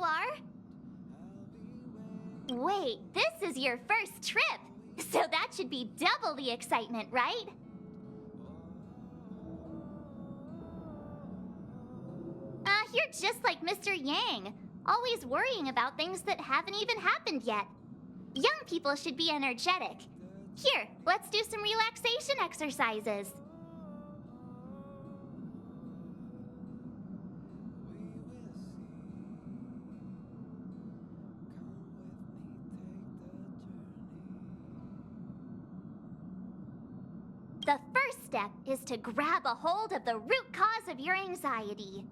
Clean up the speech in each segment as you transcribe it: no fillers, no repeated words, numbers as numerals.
you are. Wait, this is your first trip, so that should be double the excitement, right? You're just like Mr. Yang, always worrying about things that haven't even happened yet. Young people should be energetic. Here, let's do some relaxation exercises. The first step is to grab a hold of the root cause of your anxiety.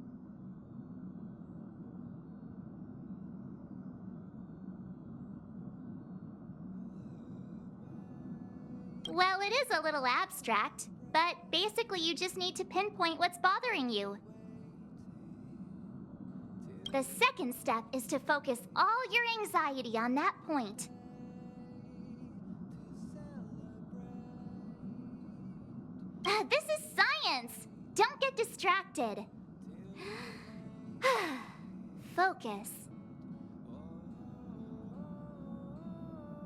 Well, it is a little abstract, but basically you just need to pinpoint what's bothering you. The second step is to focus all your anxiety on that point. This is science! Don't get distracted. Focus.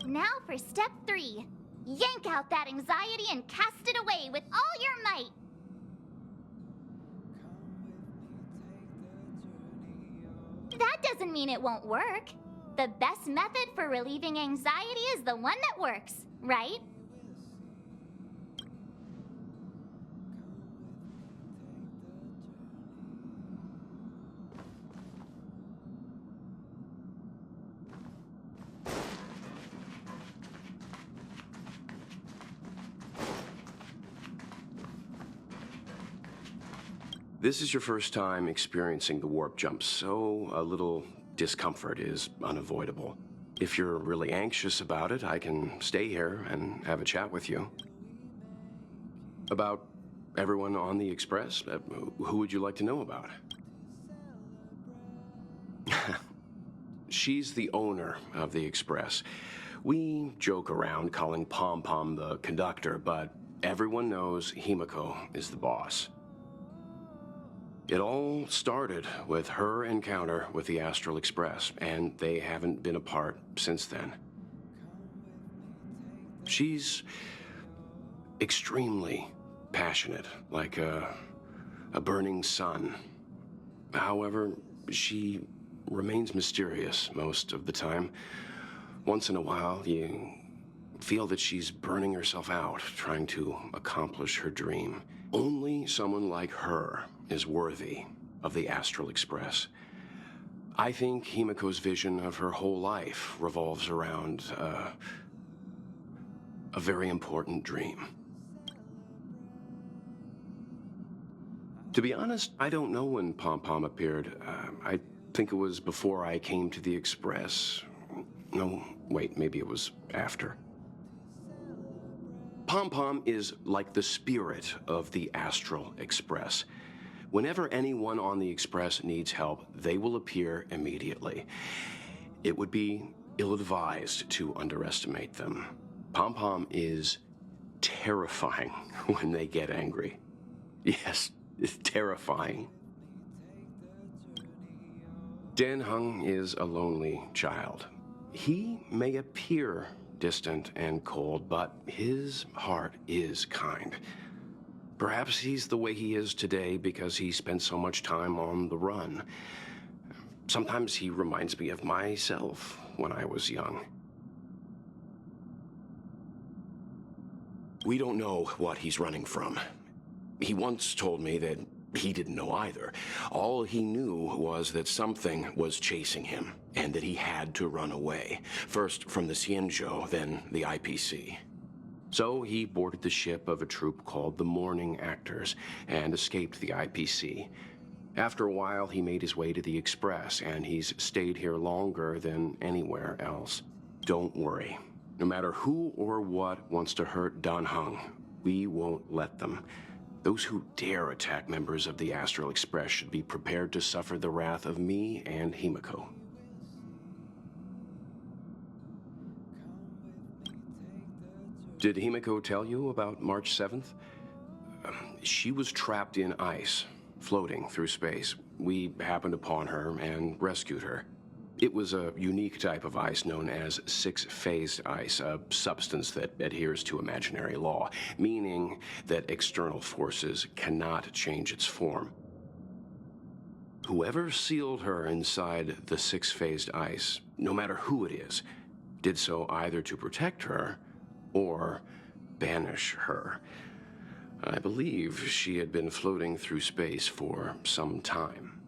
Now for step 3. Yank out that anxiety and cast it away with all your might. That doesn't mean it won't work. The best method for relieving anxiety is the one that works, right? This is your first time experiencing the warp jump, so a little discomfort is unavoidable. If you're really anxious about it, I can stay here and have a chat with you. About everyone on the Express? Who would you like to know about? She's the owner of the Express. We joke around calling Pom Pom the conductor, but everyone knows Himiko is the boss. It all started with her encounter with the Astral Express, and they haven't been apart since then. She's extremely passionate, like a burning sun. However, she remains mysterious most of the time. Once in a while, you feel that she's burning herself out, trying to accomplish her dream. Only someone like her is worthy of the Astral Express. I think Himiko's vision of her whole life revolves around a very important dream. To be honest, I don't know when Pom Pom appeared. I think it was before I came to the Express. No, wait, maybe it was after. Pom Pom is like the spirit of the Astral Express. Whenever anyone on the Express needs help, they will appear immediately. It would be ill-advised to underestimate them. Pom Pom is terrifying when they get angry. Yes, it's terrifying. Dan Heng is a lonely child. He may appear distant and cold, but his heart is kind. Perhaps he's the way he is today because he spent so much time on the run. Sometimes he reminds me of myself when I was young. We don't know what he's running from. He once told me that he didn't know either. All he knew was that something was chasing him, and that he had to run away. First from the Xianzhou, then the IPC. So he boarded the ship of a troupe called the Morning Actors, and escaped the IPC. After a while, he made his way to the Express, and he's stayed here longer than anywhere else. Don't worry. No matter who or what wants to hurt Dan Heng, we won't let them. Those who dare attack members of the Astral Express should be prepared to suffer the wrath of me and Himiko. Did Himiko tell you about March 7th? She was trapped in ice, floating through space. We happened upon her and rescued her. It was a unique type of ice known as six-phased ice, a substance that adheres to imaginary law, meaning that external forces cannot change its form. Whoever sealed her inside the six-phased ice, no matter who it is, did so either to protect her or banish her. I believe she had been floating through space for some time.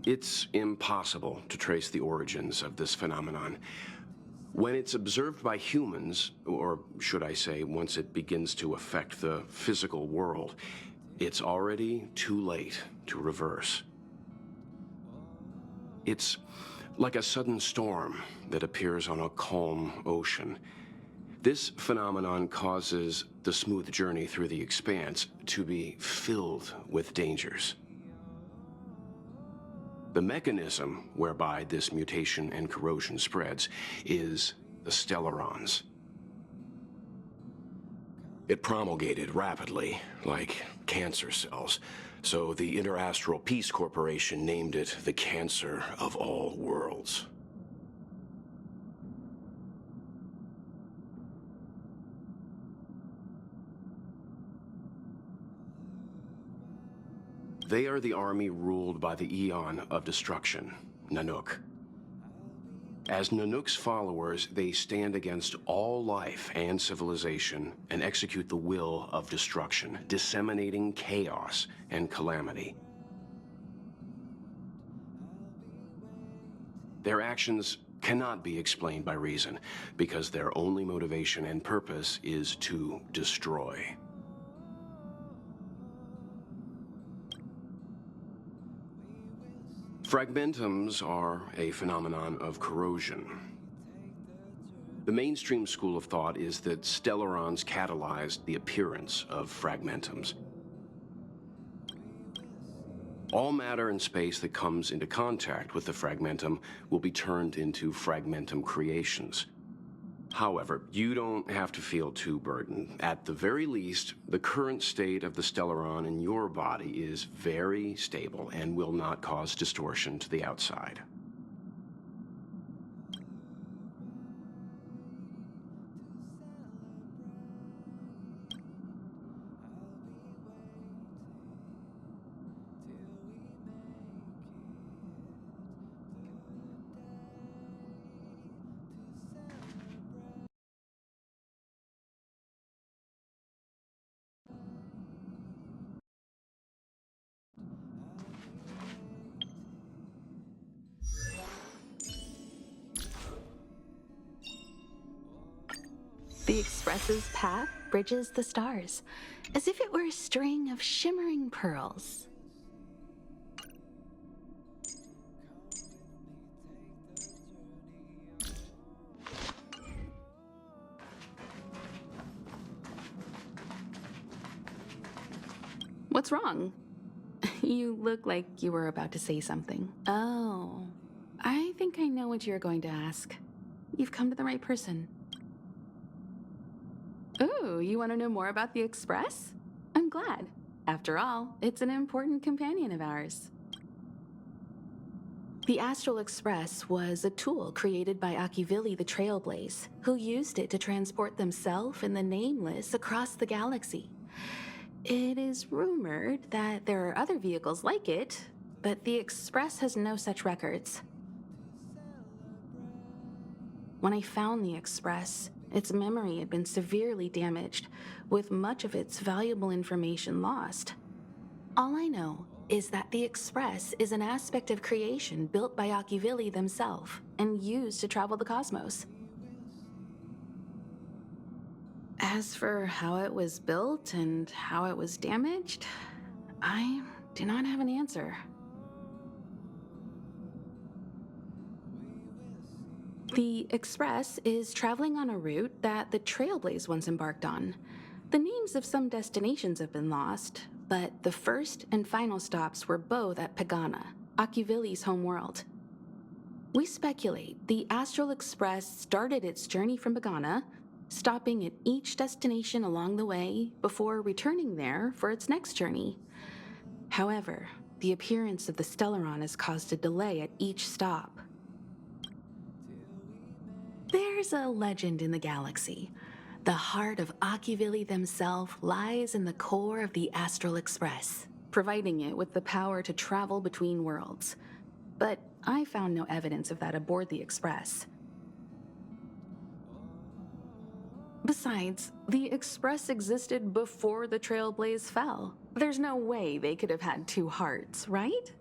It's impossible to trace the origins of this phenomenon. When it's observed by humans, or should I say, once it begins to affect the physical world, it's already too late to reverse. It's like a sudden storm that appears on a calm ocean. This phenomenon causes the smooth journey through the expanse to be filled with dangers. The mechanism whereby this mutation and corrosion spreads is the stellarons. It promulgated rapidly, like cancer cells, so the Interastral Peace Corporation named it the cancer of all worlds. They are the army ruled by the Eon of Destruction, Nanook. As Nanook's followers, they stand against all life and civilization and execute the will of destruction, disseminating chaos and calamity. Their actions cannot be explained by reason, because their only motivation and purpose is to destroy. Fragmentums are a phenomenon of corrosion. The mainstream school of thought is that stellarons catalyzed the appearance of fragmentums. All matter and space that comes into contact with the fragmentum will be turned into fragmentum creations. However, you don't have to feel too burdened. At the very least, the current state of the stellaron in your body is very stable and will not cause distortion to the outside. The Express's path bridges the stars, as if it were a string of shimmering pearls. What's wrong? You look like you were about to say something. Oh, I think I know what you're going to ask. You've come to the right person. Ooh, you want to know more about the Express? I'm glad. After all, it's an important companion of ours. The Astral Express was a tool created by Akivili the Trailblaze, who used it to transport themselves and the Nameless across the galaxy. It is rumored that there are other vehicles like it, but the Express has no such records. When I found the Express, its memory had been severely damaged, with much of its valuable information lost. All I know is that the Express is an aspect of creation built by Akivili themselves and used to travel the cosmos. As for how it was built and how it was damaged, I do not have an answer. The Express is traveling on a route that the Trailblaze once embarked on. The names of some destinations have been lost, but the first and final stops were both at Pagana, Akivili's homeworld. We speculate the Astral Express started its journey from Pagana, stopping at each destination along the way before returning there for its next journey. However, the appearance of the Stellaron has caused a delay at each stop. There's a legend in the galaxy. The heart of Akivili themselves lies in the core of the Astral Express, providing it with the power to travel between worlds. But I found no evidence of that aboard the Express. Besides, the Express existed before the Trailblaze fell. There's no way they could have had two hearts, right?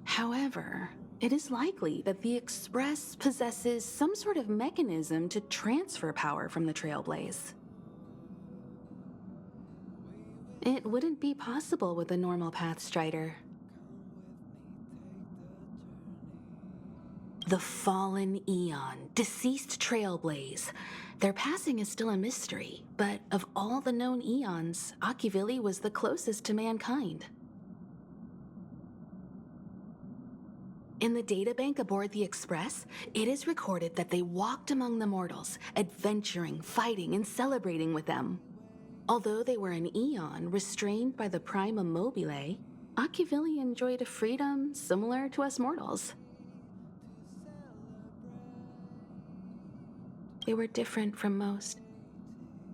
However, it is likely that the Express possesses some sort of mechanism to transfer power from the Trailblaze. It wouldn't be possible with a normal Path Strider. The fallen Eon, deceased Trailblaze. Their passing is still a mystery, but of all the known Eons, Akivili was the closest to mankind. In the databank aboard the Express, it is recorded that they walked among the mortals, adventuring, fighting, and celebrating with them. Although they were an Eon restrained by the Prima Mobile, Akivili enjoyed a freedom similar to us mortals. They were different from most,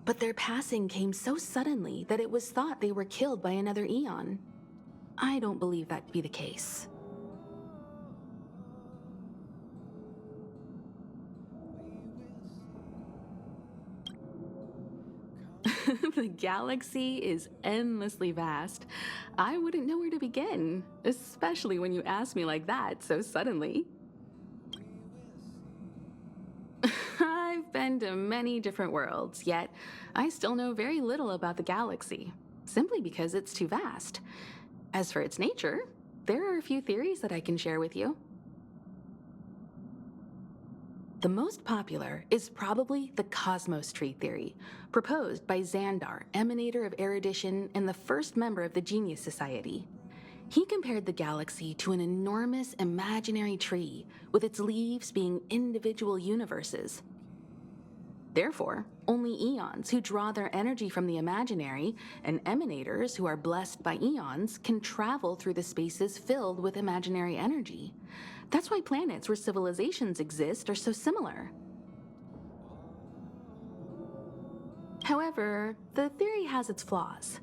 but their passing came so suddenly that it was thought they were killed by another Eon. I don't believe that to be the case. The galaxy is endlessly vast. I wouldn't know where to begin, especially when you ask me like that so suddenly. I've been to many different worlds, yet I still know very little about the galaxy, simply because it's too vast. As for its nature, there are a few theories that I can share with you. The most popular is probably the Cosmos Tree theory, proposed by Xandar, emanator of erudition and the first member of the Genius Society. He compared the galaxy to an enormous imaginary tree, with its leaves being individual universes. Therefore, only Eons who draw their energy from the imaginary and emanators who are blessed by Eons can travel through the spaces filled with imaginary energy. That's why planets where civilizations exist are so similar. However, the theory has its flaws.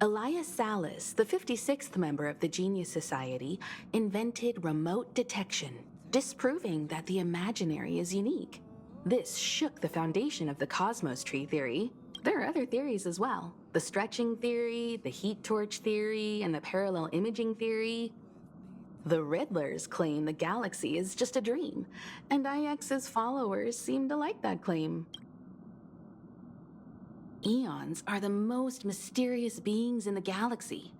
Elias Salas, the 56th member of the Genius Society, invented remote detection, disproving that the imaginary is unique. This shook the foundation of the Cosmos Tree theory. There are other theories as well. The stretching theory, the heat torch theory, and the parallel imaging theory. The Riddlers claim the galaxy is just a dream, and IX's followers seem to like that claim. Eons are the most mysterious beings in the galaxy.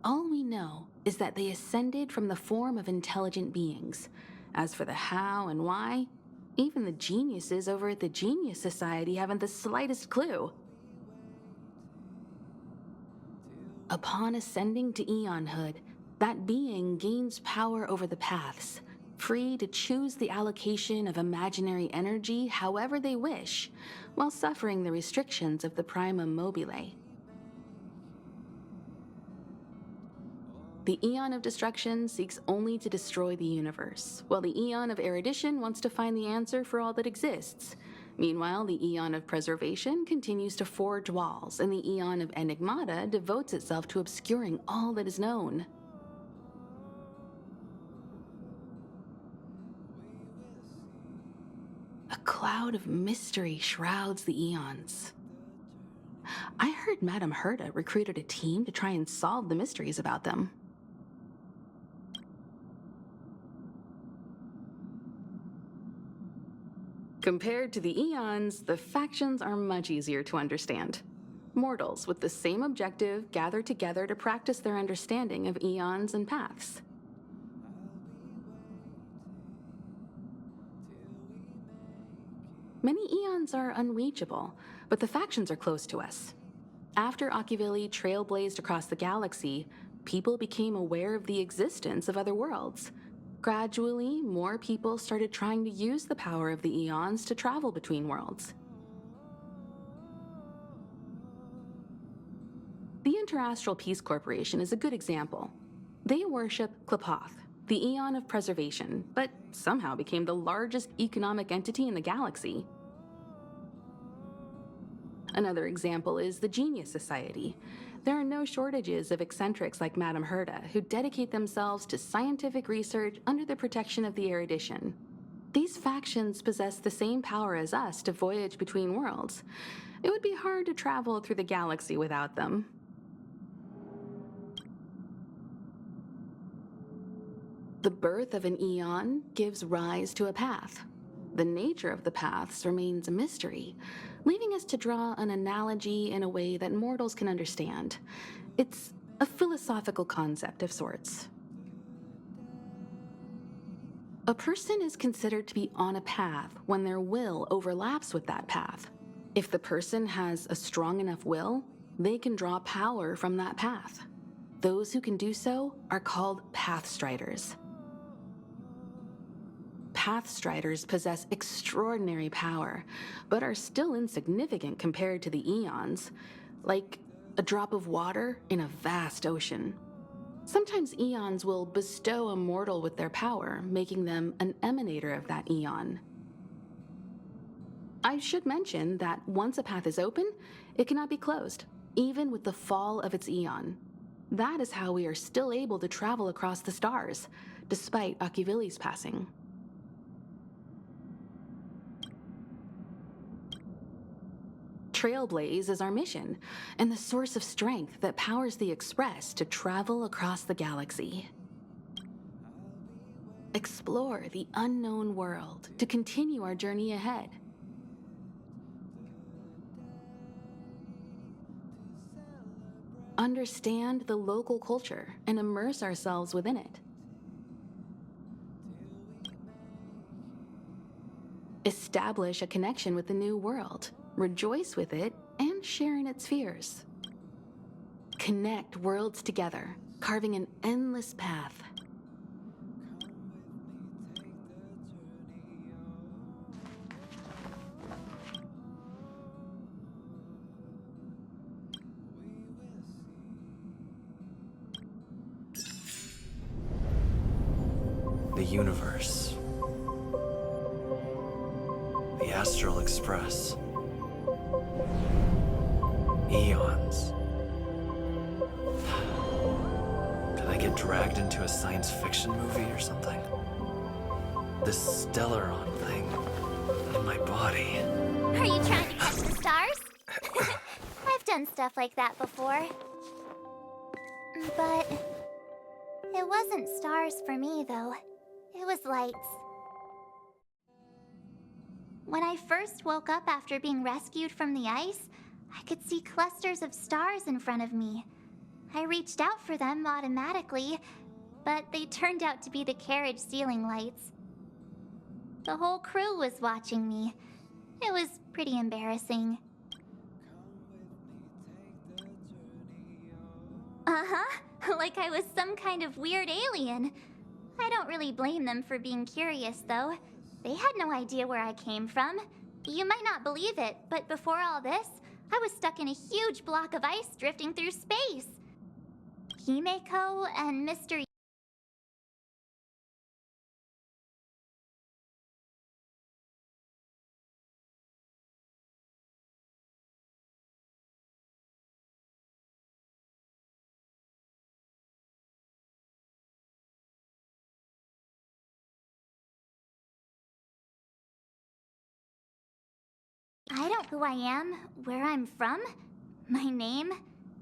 All we know is that they ascended from the form of intelligent beings. As for the how and why, even the geniuses over at the Genius Society haven't the slightest clue. Upon ascending to Eonhood, that being gains power over the paths, free to choose the allocation of imaginary energy however they wish, while suffering the restrictions of the Primum Mobile. The Eon of Destruction seeks only to destroy the universe, while the Eon of Erudition wants to find the answer for all that exists. Meanwhile, the Eon of Preservation continues to forge walls, and the Eon of Enigmata devotes itself to obscuring all that is known. A cloud of mystery shrouds the Eons. I heard Madame Herta recruited a team to try and solve the mysteries about them. Compared to the Eons, the factions are much easier to understand. Mortals with the same objective gather together to practice their understanding of Eons and paths. Many Eons are unreachable, but the factions are close to us. After Akivili trailblazed across the galaxy, people became aware of the existence of other worlds. Gradually, more people started trying to use the power of the Eons to travel between worlds. The Interastral Peace Corporation is a good example. They worship Klapoth, the Aeon of Preservation, but somehow became the largest economic entity in the galaxy. Another example is the Genius Society. There are no shortages of eccentrics like Madame Herda who dedicate themselves to scientific research under the protection of the erudition. These factions possess the same power as us to voyage between worlds. It would be hard to travel through the galaxy without them. The birth of an eon gives rise to a path. The nature of the paths remains a mystery, leaving us to draw an analogy in a way that mortals can understand. It's a philosophical concept of sorts. A person is considered to be on a path when their will overlaps with that path. If the person has a strong enough will, they can draw power from that path. Those who can do so are called Pathstriders. Pathstriders possess extraordinary power, but are still insignificant compared to the eons, like a drop of water in a vast ocean. Sometimes eons will bestow a mortal with their power, making them an emanator of that eon. I should mention that once a path is open, it cannot be closed, even with the fall of its eon. That is how we are still able to travel across the stars, despite Akivili's passing. Trailblaze is our mission, and the source of strength that powers the Express to travel across the galaxy. Explore the unknown world to continue our journey ahead. Understand the local culture and immerse ourselves within it. Establish a connection with the new world. Rejoice with it, and share in its fears. Connect worlds together, carving an endless path. The universe. The Astral Express. Eons. Did I get dragged into a science fiction movie or something? This Stellaron thing in my body. Are you trying to catch the stars? I've done stuff like that before. But it wasn't stars for me, though. It was lights. When I first woke up after being rescued from the ice, I could see clusters of stars in front of me. I reached out for them automatically, but they turned out to be the carriage ceiling lights. The whole crew was watching me. It was pretty embarrassing. Uh-huh, like I was some kind of weird alien. I don't really blame them for being curious, though. They had no idea where I came from. You might not believe it, but before all this, I was stuck in a huge block of ice drifting through space. Himeko and Mr. I don't know who I am, where I'm from, my name.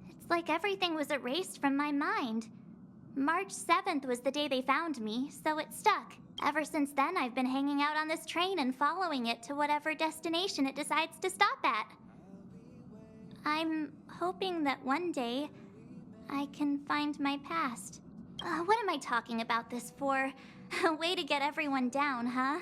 It's like everything was erased from my mind. March 7th was the day they found me, so it stuck. Ever since then, I've been hanging out on this train and following it to whatever destination it decides to stop at. I'm hoping that one day I can find my past. What am I talking about this for? A way to get everyone down, huh?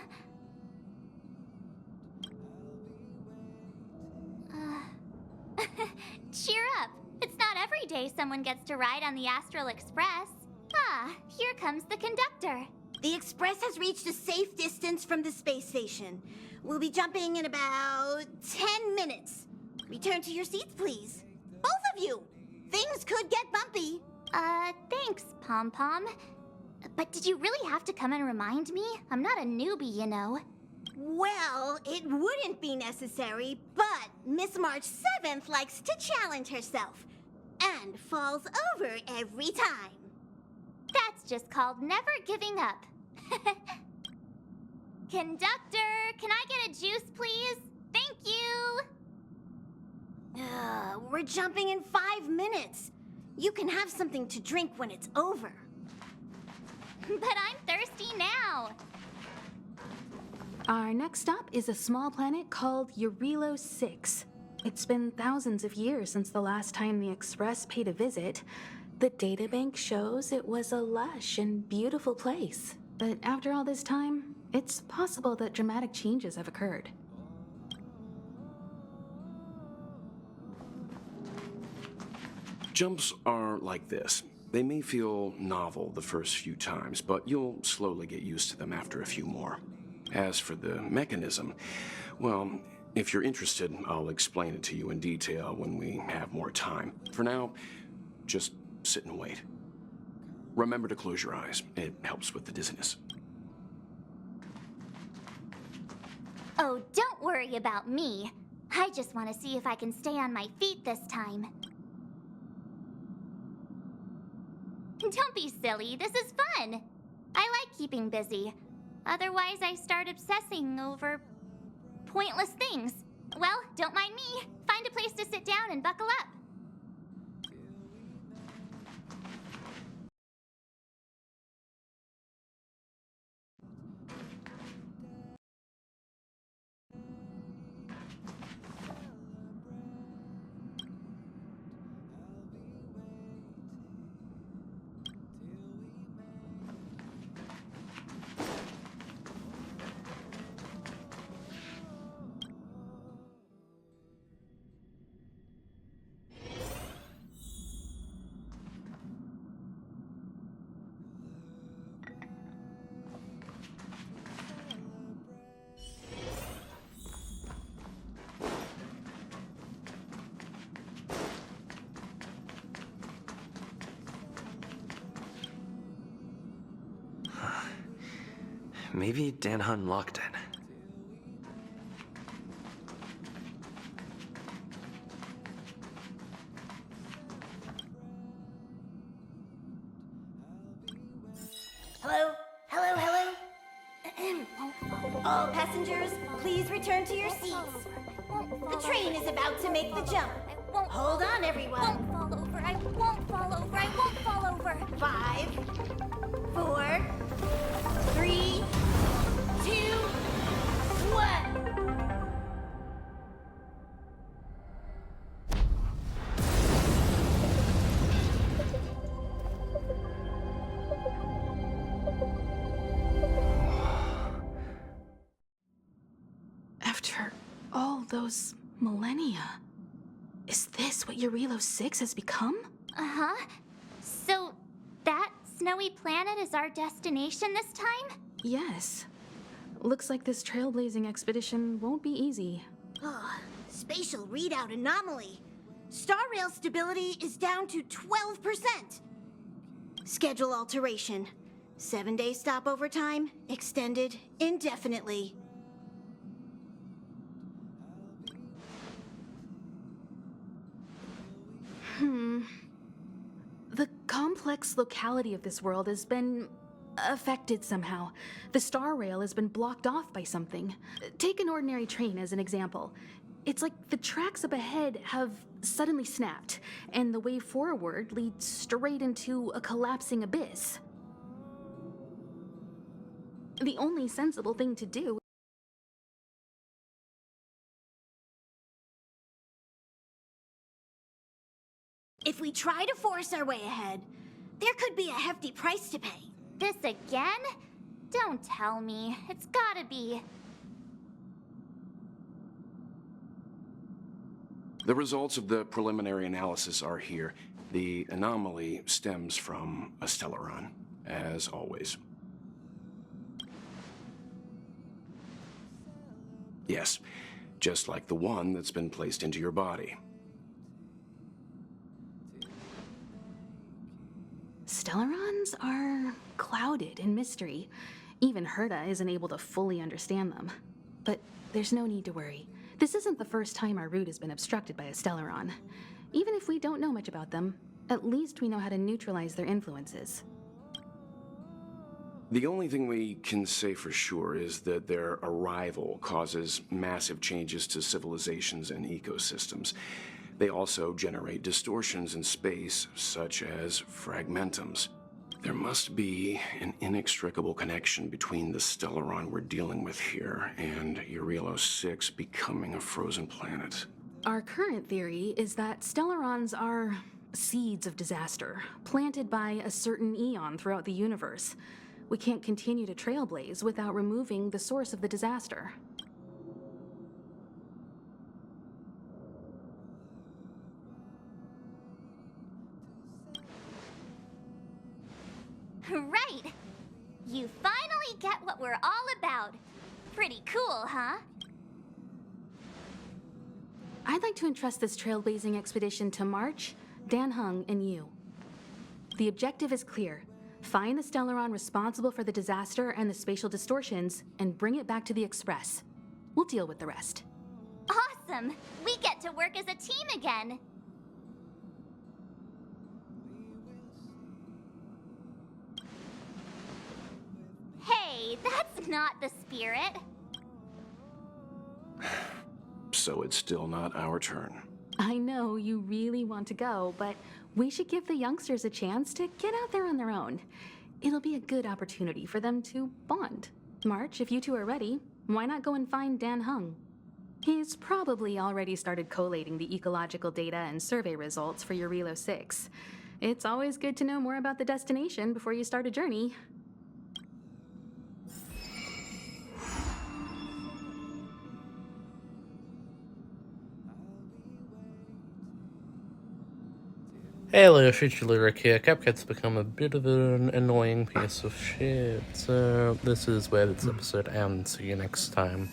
Cheer up! It's not every day someone gets to ride on the Astral Express. Ah, here comes the conductor. The Express has reached a safe distance from the space station. We'll be jumping in about 10 minutes. Return to your seats, please. Both of you! Things could get bumpy. Thanks, Pom Pom. But did you really have to come and remind me? I'm not a newbie, you know. Well, it wouldn't be necessary, but Miss March 7th likes to challenge herself and falls over every time. That's just called never giving up. Conductor, can I get a juice, please? Thank you! We're jumping in 5 minutes. You can have something to drink when it's over. But I'm thirsty now. Our next stop is a small planet called Eurilo 6. It's been thousands of years since the last time the Express paid a visit. The databank shows it was a lush and beautiful place. But after all this time, it's possible that dramatic changes have occurred. Jumps are like this. They may feel novel the first few times, but you'll slowly get used to them after a few more. As for the mechanism, well, if you're interested, I'll explain it to you in detail when we have more time. For now, just sit and wait. Remember to close your eyes. It helps with the dizziness. Oh, don't worry about me. I just want to see if I can stay on my feet this time. Don't be silly. This is fun. I like keeping busy. Otherwise, I start obsessing over pointless things. Well, don't mind me. Find a place to sit down and buckle up. Maybe Danhun locked in. Hello? Hello? All passengers, please return to your seats. The train is about to make the jump. Hold on, everyone. I won't fall over. I won't fall over. 5, 4, 3, 2, 1. After all those millennia, is this what Eurilo 6 has become? Uh-huh. So, that snowy planet is our destination this time? Yes. Looks like this trailblazing expedition won't be easy. Oh, spatial readout anomaly. Star Rail stability is down to 12%. Schedule alteration. 7-day stopover time extended indefinitely. The complex locality of this world has been affected somehow. The Star Rail has been blocked off by something. Take an ordinary train as an example. It's like the tracks up ahead have suddenly snapped, and the way forward leads straight into a collapsing abyss. The only sensible thing to do. If we try to force our way ahead, there could be a hefty price to pay. This again? Don't tell me. It's gotta be. The results of the preliminary analysis are here. The anomaly stems from a stellaron, as always. Yes, just like the one that's been placed into your body. Stellarons are clouded in mystery. Even Herta isn't able to fully understand them. But there's no need to worry. This isn't the first time our route has been obstructed by a Stellaron. Even if we don't know much about them, at least we know how to neutralize their influences. The only thing we can say for sure is that their arrival causes massive changes to civilizations and ecosystems. They also generate distortions in space, such as fragmentums. There must be an inextricable connection between the Stellaron we're dealing with here and Eurelos 6 becoming a frozen planet. Our current theory is that Stellarons are seeds of disaster, planted by a certain eon throughout the universe. We can't continue to trailblaze without removing the source of the disaster. Right! You finally get what we're all about. Pretty cool, huh? I'd like to entrust this trailblazing expedition to March, Dan Heng, and you. The objective is clear. Find the Stellaron responsible for the disaster and the spatial distortions, and bring it back to the Express. We'll deal with the rest. Awesome! We get to work as a team again. Hey, that's not the spirit. So it's still not our turn. I know you really want to go, but we should give the youngsters a chance to get out there on their own. It'll be a good opportunity for them to bond. March, if you two are ready, why not go and find Dan Heng? He's probably already started collating the ecological data and survey results for Eurelos 6. It's always good to know more about the destination before you start a journey. Hello, Future Lyric here. CapCut's become a bit of an annoying piece of shit, so this is where this episode ends. See you next time.